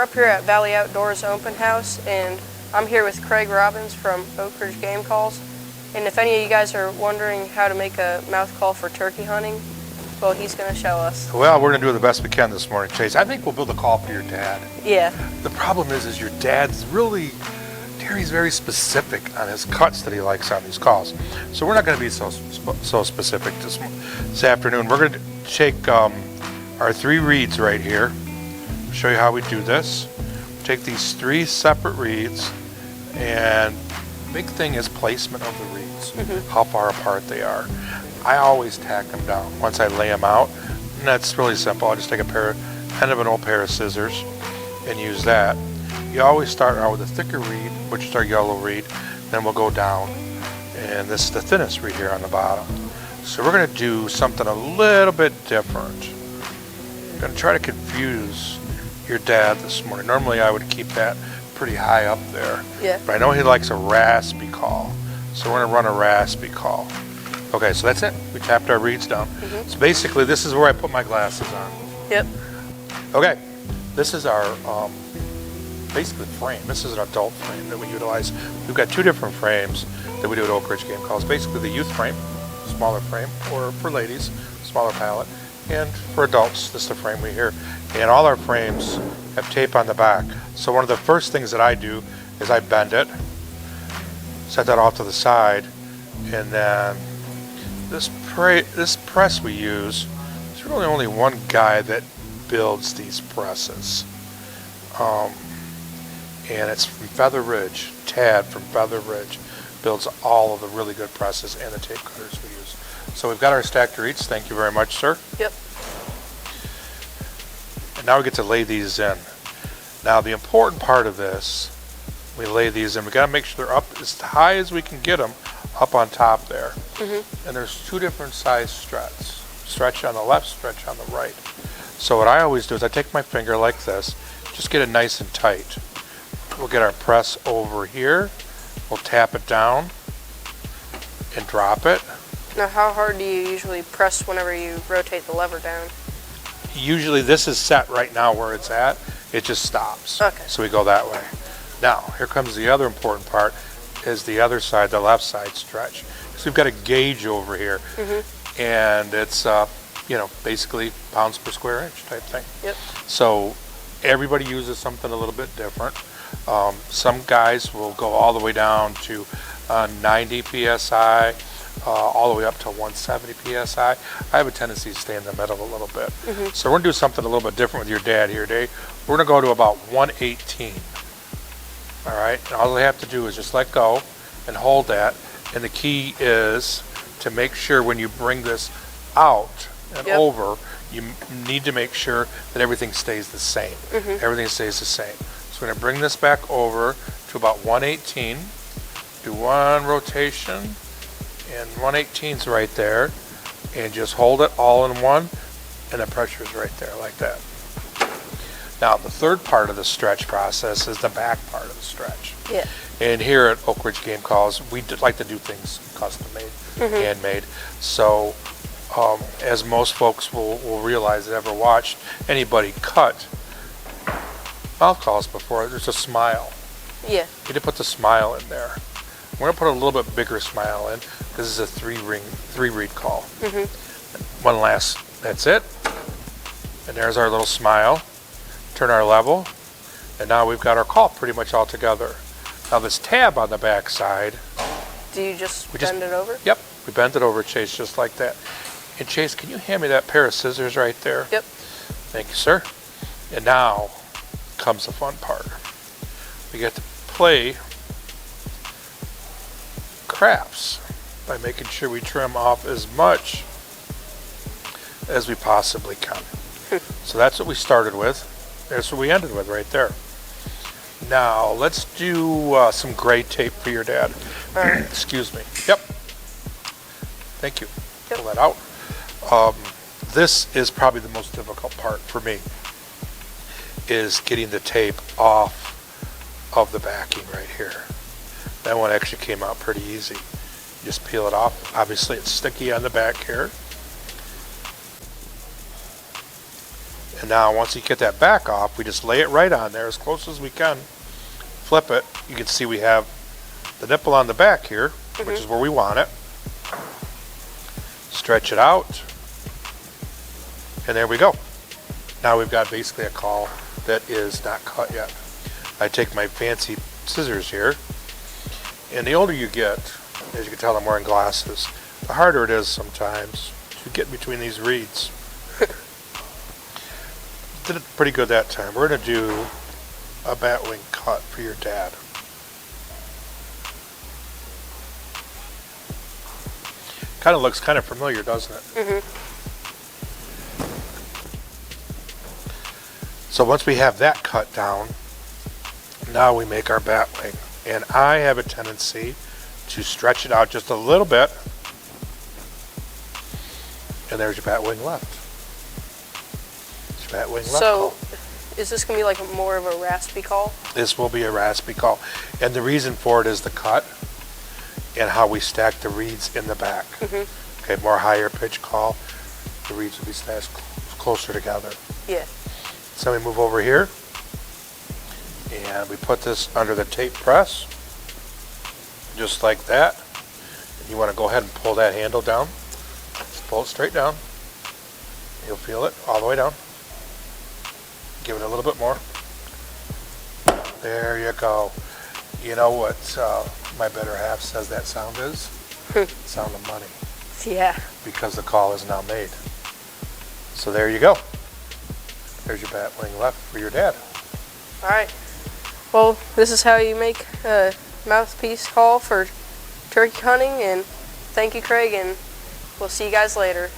we're up here at Valley Outdoors Open House, and I'm here with Craig Robbins from Oakridge Game Calls. And if any of you guys are wondering how to make a mouth call for turkey hunting, well, he's going to show us. Well, we're going to do the best we can this morning, Chase. I think we'll build a call for your dad. Yeah. The problem is your dad's really, Terry's very specific on his cuts that he likes on these calls. So we're not going to be so specific this afternoon. We're going to take our 3 reeds right here. Show you how we do this. Take these 3 separate reeds, and the big thing is placement of the reeds, how far apart they are. I always tack them down once I lay them out, and that's really simple. I just take kind of an old pair of scissors and use that. You always start out with a thicker reed, which is our yellow reed, then we'll go down, and this is the thinnest reed here on the bottom. So we're going to do something a little bit different. I'm going to try to confuse your dad this morning. Normally I would keep that pretty high up there, but I know he likes a raspy call, so we're going to run a raspy call. Okay, so that's it. We tapped our reeds down. So basically this is where I put my glasses on. Yep. Okay, this is our basically frame. This is an adult frame that we utilize. We've got 2 different frames that we do at Oakridge Game Calls. Basically the youth frame, smaller frame, or for ladies, smaller pallet, and for adults, this is the frame we hear. And all our frames have tape on the back. So one of the first things that I do is I bend it, set that off to the side, and then this press we use, there's really only one guy that builds these presses. And it's from Feather Ridge. Tad from Feather Ridge builds all of the really good presses and the tape cutters we use. So we've got our stacked reeds. Thank you very much, sir. Yep. And now we get to lay these in. Now the important part of this, we lay these in. We got to make sure they're up as high as we can get them up on top there. And there's 2 different size struts. Stretch on the left, stretch on the right. So what I always do is I take my finger like this, just get it nice and tight. We'll get our press over here. We'll tap it down and drop it. Now, how hard do you usually press whenever you rotate the lever down? Usually this is set right now where it's at. It just stops. Okay. So we go that way. Now, here comes the other important part, is the other side, the left side stretch. So we've got a gauge over here, and it's, basically pounds per square inch type thing. Yep. So everybody uses something a little bit different. Some guys will go all the way down to 90 psi, all the way up to 170 psi. I have a tendency to stay in the middle a little bit. So we're going to do something a little bit different with your dad here today. We're going to go to about 118. All right, and all we have to do is just let go and hold that. And the key is to make sure when you bring this out and over, you need to make sure that everything stays the same. Everything stays the same. So we're going to bring this back over to about 118. Do 1 rotation, and 118's right there. And just hold it all in one, and the pressure's right there like that. Now, the third part of the stretch process is the back part of the stretch. Yeah. And here at Oakridge Game Calls, we like to do things custom made, handmade. So, as most folks will realize that ever watched anybody cut mouth calls before, there's a smile. Yeah. You need to put the smile in there. We're going to put a little bit bigger smile in because this is a 3 reed call. One last, that's it. And there's our little smile. Turn our level, and now we've got our call pretty much all together. Now this tab on the back side, do you just bend it over? Yep, we bend it over, Chase, just like that. And Chase, can you hand me that pair of scissors right there? Yep. Thank you, sir. And now comes the fun part. We get to play crafts by making sure we trim off as much as we possibly can. So that's what we started with. That's what we ended with right there. Now, let's do some gray tape for your dad. Excuse me. Yep. Thank you. Pull that out. This is probably the most difficult part for me, is getting the tape off of the backing right here. That one actually came out pretty easy. Just peel it off. Obviously, it's sticky on the back here. And now once you get that back off, we just lay it right on there as close as we can. Flip it. You can see we have the nipple on the back here, which is where we want it. Stretch it out. And there we go. Now we've got basically a call that is not cut yet. I take my fancy scissors here. And the older you get, as you can tell I'm wearing glasses, the harder it is sometimes to get between these reeds. Did it pretty good that time. We're going to do a batwing cut for your dad. Kind of looks kind of familiar, doesn't it? So once we have that cut down, now we make our batwing. And I have a tendency to stretch it out just a little bit. And there's your batwing left. There's your batwing left. So, is this going to be like more of a raspy call? This will be a raspy call. And the reason for it is the cut and how we stack the reeds in the back. Okay, more higher pitch call. The reeds will be stashed closer together. Yeah. So we move over here. And we put this under the tape press. Just like that. You want to go ahead and pull that handle down. Pull it straight down. You'll feel it all the way down. Give it a little bit more. There you go. You know what my better half says that sound is? Sound of money. Yeah. Because the call is now made. So there you go. There's your batwing left for your dad. All right. Well, this is how you make a mouthpiece call for turkey hunting, and thank you, Craig, and we'll see you guys later.